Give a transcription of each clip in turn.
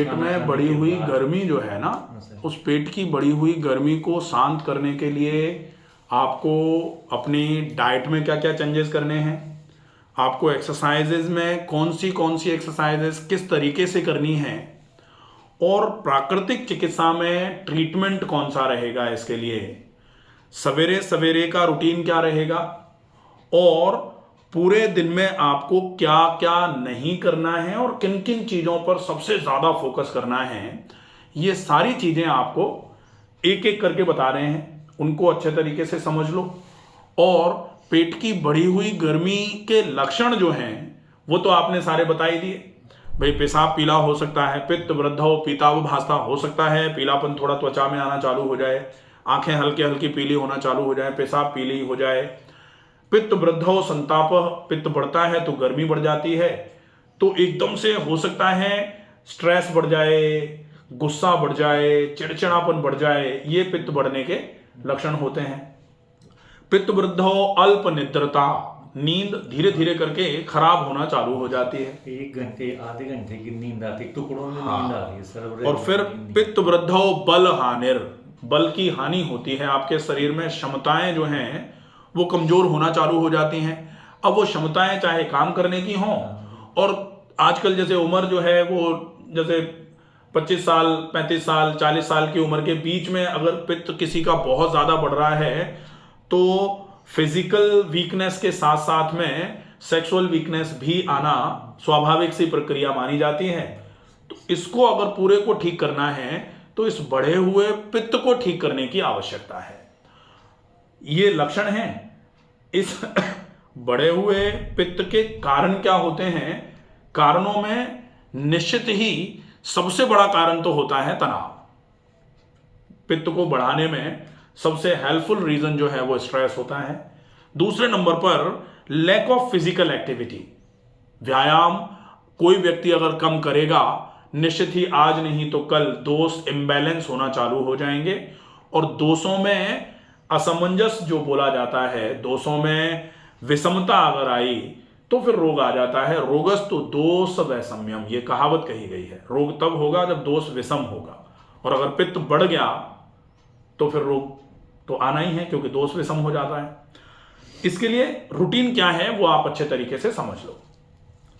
पेट में बढ़ी हुई गर्मी जो है ना, उस पेट की बढ़ी हुई गर्मी को शांत करने के लिए आपको अपनी डाइट में क्या क्या चेंजेस करने हैं, आपको एक्सरसाइजेज में कौन सी एक्सरसाइजेज किस तरीके से करनी है, और प्राकृतिक चिकित्सा में ट्रीटमेंट कौन सा रहेगा इसके लिए, सवेरे सवेरे का रूटीन क्या रहेगा, और पूरे दिन में आपको क्या क्या नहीं करना है और किन किन चीज़ों पर सबसे ज़्यादा फोकस करना है, ये सारी चीज़ें आपको एक एक करके बता रहे हैं। उनको अच्छे तरीके से समझ लो। और पेट की बढ़ी हुई गर्मी के लक्षण जो हैं वो तो आपने सारे बता ही दिए। भाई पेशाब पीला हो सकता है, पित्त वृद्धौ पीताभ भासता हो सकता है, पीलापन थोड़ा त्वचा में आना चालू हो जाए, आंखें हल्की हल्की पीली होना चालू हो जाए, पेशाब पीली हो जाए, पित्त वृद्धौ संताप, पित्त बढ़ता है तो गर्मी बढ़ जाती है, तो एकदम से हो सकता है स्ट्रेस बढ़ जाए, गुस्सा बढ़ जाए, चिड़चिड़ापन बढ़ जाए, ये पित्त बढ़ने के लक्षण होते हैं। पित्त वृद्धौ अल्प निद्रता, नींद धीरे धीरे करके खराब होना चालू हो जाती है। 1 घंटे आधे घंटे की नींद आती है, टुकड़ों में हाँ। नींद आ रही है सर। और फिर पित्त वृद्धौ बल हानिर, बल की हानि होती है, आपके शरीर में क्षमताएं जो हैं वो कमजोर होना चालू हो जाती हैं। अब वो क्षमताएं चाहे काम करने की हों, और आजकल जैसे उम्र जो है वो जैसे 25 साल 35 साल 40 साल की उम्र के बीच में अगर पित्त किसी का बहुत ज़्यादा बढ़ रहा है तो फिजिकल वीकनेस के साथ साथ में सेक्सुअल वीकनेस भी आना स्वाभाविक सी प्रक्रिया मानी जाती है। तो इसको अगर पूरे को ठीक करना है तो इस बढ़े हुए पित्त को ठीक करने की आवश्यकता है। ये लक्षण हैं। इस बढ़े हुए पित्त के कारण क्या होते हैं? कारणों में निश्चित ही सबसे बड़ा कारण तो होता है तनाव। पित्त को बढ़ाने में सबसे हेल्पफुल रीजन जो है वो स्ट्रेस होता है। दूसरे नंबर पर लैक ऑफ फिजिकल एक्टिविटी, व्यायाम कोई व्यक्ति अगर कम करेगा, निश्चित ही आज नहीं तो कल दोष इम्बैलेंस होना चालू हो जाएंगे, और दोषों में असमंजस जो बोला जाता है, दोषों में विषमता अगर आई तो फिर रोग आ जाता है। रोगस्तु दोष वैषम्यम, ये कहावत कही गई है। रोग तब होगा जब दोष विषम होगा, और अगर पित्त बढ़ गया तो फिर रोग तो आना ही है, क्योंकि दोष विषम हो जाता है। इसके लिए रूटीन क्या है वो आप अच्छे तरीके से समझ लो।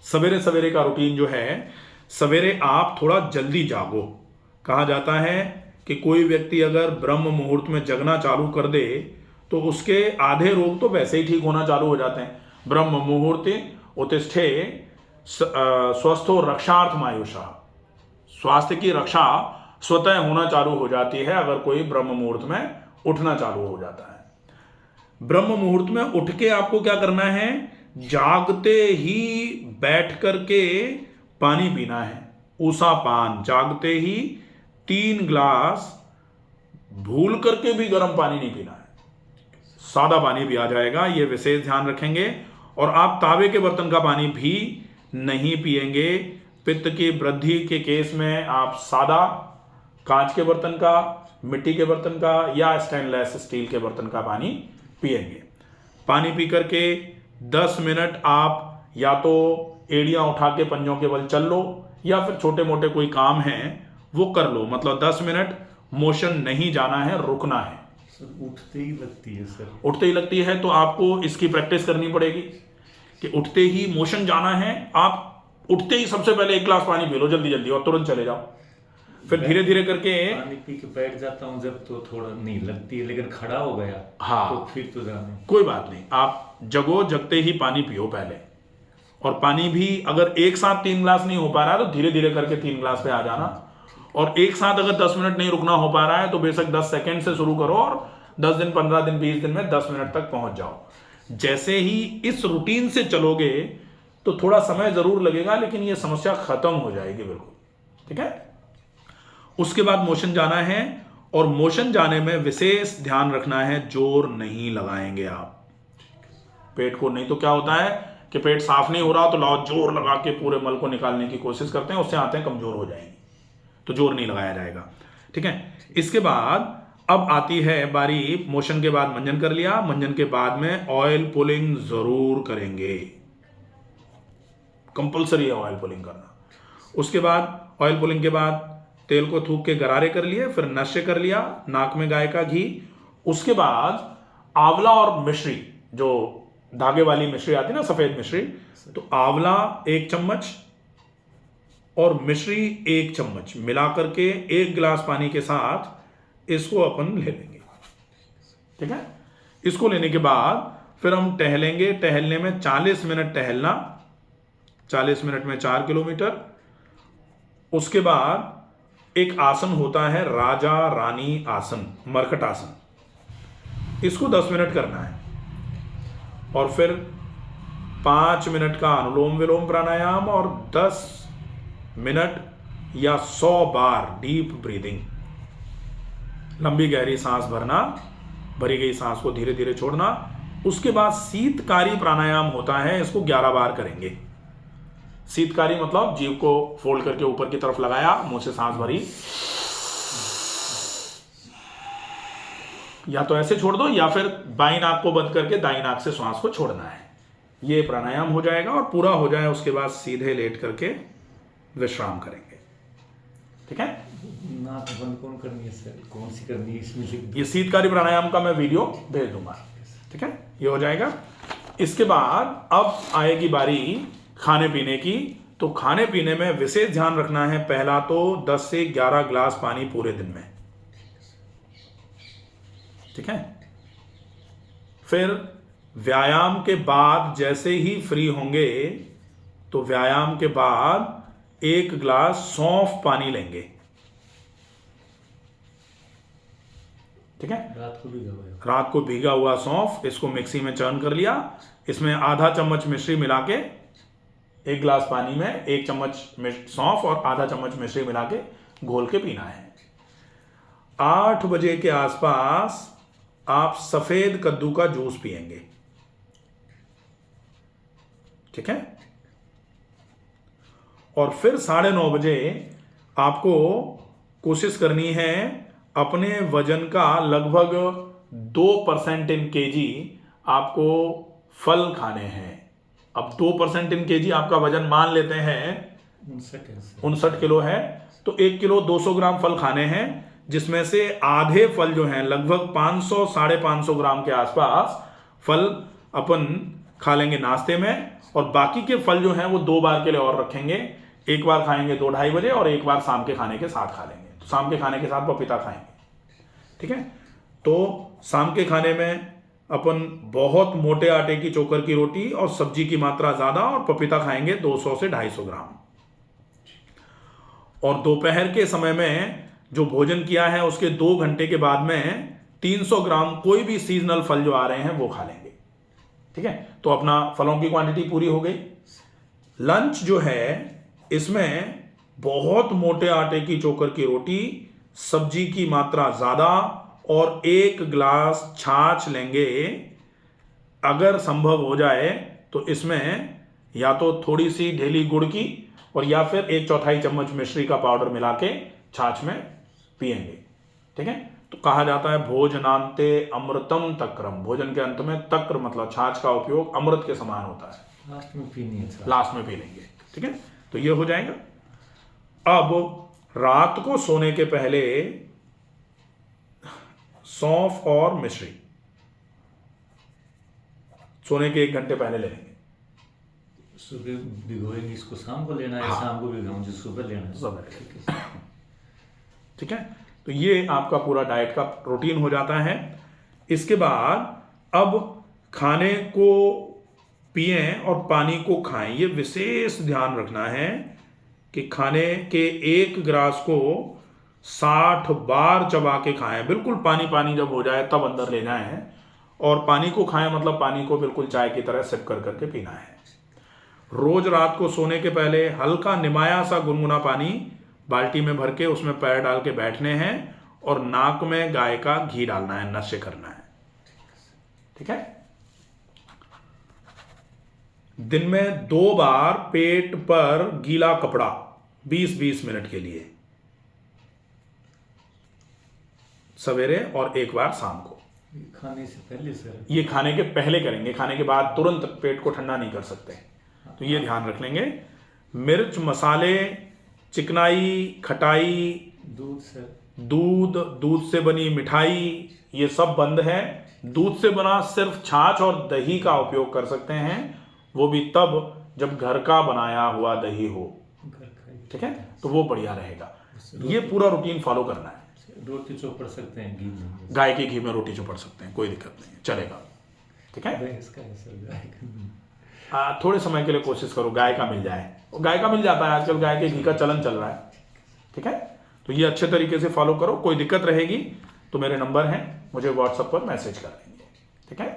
सवेरे सवेरे का रूटीन जो है, सवेरे आप थोड़ा जल्दी जागो। कहा जाता है कि कोई व्यक्ति अगर ब्रह्म मुहूर्त में जगना चालू कर दे तो उसके आधे रोग तो वैसे ही ठीक होना चालू हो जाते हैं। ब्रह्म मुहूर्ते उत्तिष्ठे स्वस्थो रक्षार्थमायुषा, स्वास्थ्य की रक्षा स्वतः होना चालू हो जाती है अगर कोई ब्रह्म मुहूर्त में उठना चालू हो जाता है। ब्रह्म मुहूर्त में उठ के आपको क्या करना है? जागते ही बैठ करके पानी पीना है, ऊषा पान। जागते ही 3 ग्लास, भूल करके भी गर्म पानी नहीं पीना है, सादा पानी पिया जाएगा, ये विशेष ध्यान रखेंगे। और आप तावे के बर्तन का पानी भी नहीं पिएंगे। पित्त की वृद्धि के केस में आप सादा कांच के बर्तन का, मिट्टी के बर्तन का या स्टेनलेस स्टील के बर्तन का पानी पिएंगे। पानी पी करके 10 मिनट आप या तो एड़ियां उठा के पंजों के बल चल लो, या फिर छोटे मोटे कोई काम है वो कर लो। मतलब 10 मिनट मोशन नहीं जाना है, रुकना है। उठते ही लगती है सर। उठते ही लगती है तो आपको इसकी प्रैक्टिस करनी पड़ेगी कि उठते ही मोशन जाना है। आप उठते ही सबसे पहले 1 गिलास पानी पी लो जल्दी जल्दी, और तुरंत चले जाओ। फिर धीरे धीरे करके पानी पी के बैठ जाता हूँ जब, तो थोड़ा नहीं लगती है, लेकिन खड़ा हो गया हाँ तो फिर तो जाने। कोई बात नहीं, आप जगो, जगते ही पानी पियो पहले। और पानी भी अगर एक साथ 3 गिलास नहीं हो पा रहा है तो धीरे धीरे करके 3 गिलास पे आ जाना। और एक साथ अगर 10 मिनट नहीं रुकना हो पा रहा है तो बेशक 10 सेकंड से शुरू करो, और 10 दिन 15 दिन 20 दिन में 10 मिनट तक पहुंच जाओ। जैसे ही इस रूटीन से चलोगे तो थोड़ा समय जरूर लगेगा, लेकिन ये समस्या खत्म हो जाएगी बिल्कुल। ठीक है। उसके बाद मोशन जाना है, और मोशन जाने में विशेष ध्यान रखना है, जोर नहीं लगाएंगे आप पेट को। नहीं तो क्या होता है कि पेट साफ नहीं हो रहा तो लाओ जोर लगा के पूरे मल को निकालने की कोशिश करते हैं, उससे आंतें कमजोर हो जाएंगी, तो जोर नहीं लगाया जाएगा। ठीक है। इसके बाद अब आती है बारी, मोशन के बाद मंजन कर लिया, मंजन के बाद में ऑयल पुलिंग जरूर करेंगे, कंपलसरी है ऑयल पुलिंग करना। उसके बाद ऑयल पुलिंग के बाद तेल को थूक के गरारे कर लिए, फिर नश्य कर लिया, नाक में गाय का घी। उसके बाद आंवला और मिश्री, जो धागे वाली मिश्री आती है ना, सफेद मिश्री, तो आंवला 1 चम्मच और मिश्री 1 चम्मच मिला करके 1 गिलास पानी के साथ इसको अपन ले लेंगे। ठीक है, इसको लेने के बाद फिर हम टहलेंगे। टहलने में 40 मिनट टहलना, 40 मिनट में 4 किलोमीटर। उसके बाद एक आसन होता है राजा रानी आसन, मरकट आसन, इसको 10 मिनट करना है। और फिर 5 मिनट का अनुलोम विलोम प्राणायाम और 10 मिनट या 100 बार डीप ब्रीदिंग, लंबी गहरी सांस भरना, भरी गई सांस को धीरे धीरे छोड़ना। उसके बाद शीतकारी प्राणायाम होता है, इसको 11 बार करेंगे। शीतकारी मतलब जीभ को फोल्ड करके ऊपर की तरफ लगाया, मुंह से सांस भरी, या तो ऐसे छोड़ दो या फिर बाईं नाक को बंद करके दाईं नाक से सांस को छोड़ना है। ये प्राणायाम हो जाएगा और पूरा हो जाए उसके बाद सीधे लेट करके विश्राम करेंगे। ठीक है, नाक बंद कौन करनी है सर, कौन सी करनी है इसमें से? ये शीतकारी प्राणायाम का मैं वीडियो भेज दूंगा। ठीक है, ये हो जाएगा। इसके बाद अब आएगी बारी खाने पीने की। तो खाने पीने में विशेष ध्यान रखना है, पहला तो 10 से 11 गिलास पानी पूरे दिन में। ठीक है, फिर व्यायाम के बाद जैसे ही फ्री होंगे तो व्यायाम के बाद 1 गिलास सौंफ पानी लेंगे। ठीक है, रात को भीगा हुआ सौंफ, इसको मिक्सी में चर्न कर लिया, इसमें आधा चम्मच मिश्री मिला के 1 गिलास पानी में 1 चम्मच सौंफ और आधा चम्मच मिश्री मिला के घोल के पीना है। 8 बजे के आसपास आप सफेद कद्दू का जूस पिएंगे। ठीक है, और फिर 9:30 बजे आपको कोशिश करनी है अपने वजन का लगभग 2% इन केजी आपको फल खाने हैं। अब 2% इन केजी आपका वजन मान लेते हैं 59 किलो है, तो 1 किलो 200 ग्राम फल खाने हैं, जिसमें से आधे फल जो हैं लगभग 500 550 ग्राम के आसपास फल अपन खा लेंगे नाश्ते में, और बाकी के फल जो हैं वो 2 बार के लिए और रखेंगे। एक बार खाएंगे 2-2:30 बजे और एक बार शाम के खाने के साथ खा लेंगे। तो शाम के खाने के साथ पपीता खाएंगे। ठीक है, तो शाम के खाने में अपन बहुत मोटे आटे की चोकर की रोटी और सब्जी की मात्रा ज्यादा और पपीता खाएंगे 200 से 250 ग्राम। और दोपहर के समय में जो भोजन किया है उसके 2 घंटे के बाद में 300 ग्राम कोई भी सीजनल फल जो आ रहे हैं वो खा लेंगे। ठीक है, तो अपना फलों की क्वांटिटी पूरी हो गई। लंच जो है इसमें बहुत मोटे आटे की चोकर की रोटी, सब्जी की मात्रा ज्यादा और 1 गिलास छाछ लेंगे। अगर संभव हो जाए तो इसमें या तो थोड़ी सी ढेली गुड़ की और या फिर 1/4 चम्मच मिश्री का पाउडर मिला के छाछ में पिएंगे। ठीक है, तो कहा जाता है भोजनांते अमृतम तक्रम, भोजन के अंत में तक्र मतलब छाछ का उपयोग अमृत के समान होता है। लास्ट में पीनी है, लास्ट में पी लेंगे। ठीक है, तो ये हो जाएगा। अब रात को सोने के पहले सौंफ और मिश्री सोने के 1 घंटे पहले ले लेंगे। सुबह भिगोएंगे, इसको शाम को लेना है? हाँ। शाम को भिगोऊं जो सुबह लेना है? सुबह। ठीक है, तो ये आपका पूरा डाइट का रूटीन हो जाता है। इसके बाद अब खाने को पिएं और पानी को खाएं। ये विशेष ध्यान रखना है कि खाने के 1 गिलास को 60 बार चबा के खाएं। बिल्कुल पानी पानी जब हो जाए तब अंदर ले जाएं, और पानी को खाएं मतलब पानी को बिल्कुल चाय की तरह सिप कर करके पीना है। रोज रात को सोने के पहले हल्का निमाया सा गुनगुना पानी बाल्टी में भर के उसमें पैर डाल के बैठने हैं और नाक में गाय का घी डालना है, नशे करना है। ठीक है, दिन में 2 बार पेट पर गीला कपड़ा 20-20 मिनट के लिए, सवेरे और 1 बार शाम को। खाने से पहले सर? ये खाने के पहले करेंगे, खाने के बाद तुरंत पेट को ठंडा नहीं कर सकते, तो ये ध्यान रख लेंगे। मिर्च मसाले चिकनाई, खटाई, दूध सर, दूध से बनी मिठाई, ये सब बंद है। दूध से बना सिर्फ छाछ और दही का उपयोग कर सकते हैं, वो भी तब जब घर का बनाया हुआ दही हो। घर का ही। ठीक है, तो वो बढ़िया रहेगा। ये पूरा रूटीन फॉलो करना है। रोटी चोपड़ सकते हैं, घी नहीं, गाय के घी में रोटी चोपड़ सकते हैं, कोई दिक्कत नहीं है, चलेगा। ठीक है, भैंस का है सर, गाय का नहीं। थोड़े समय के लिए कोशिश करो गाय का मिल जाए। गाय का मिल जाता है आजकल, गाय के घी का चलन चल रहा है। ठीक है, तो ये अच्छे तरीके से फॉलो करो। कोई दिक्कत रहेगी तो मेरे नंबर हैं, मुझे व्हाट्सएप पर मैसेज कर देंगे। ठीक है।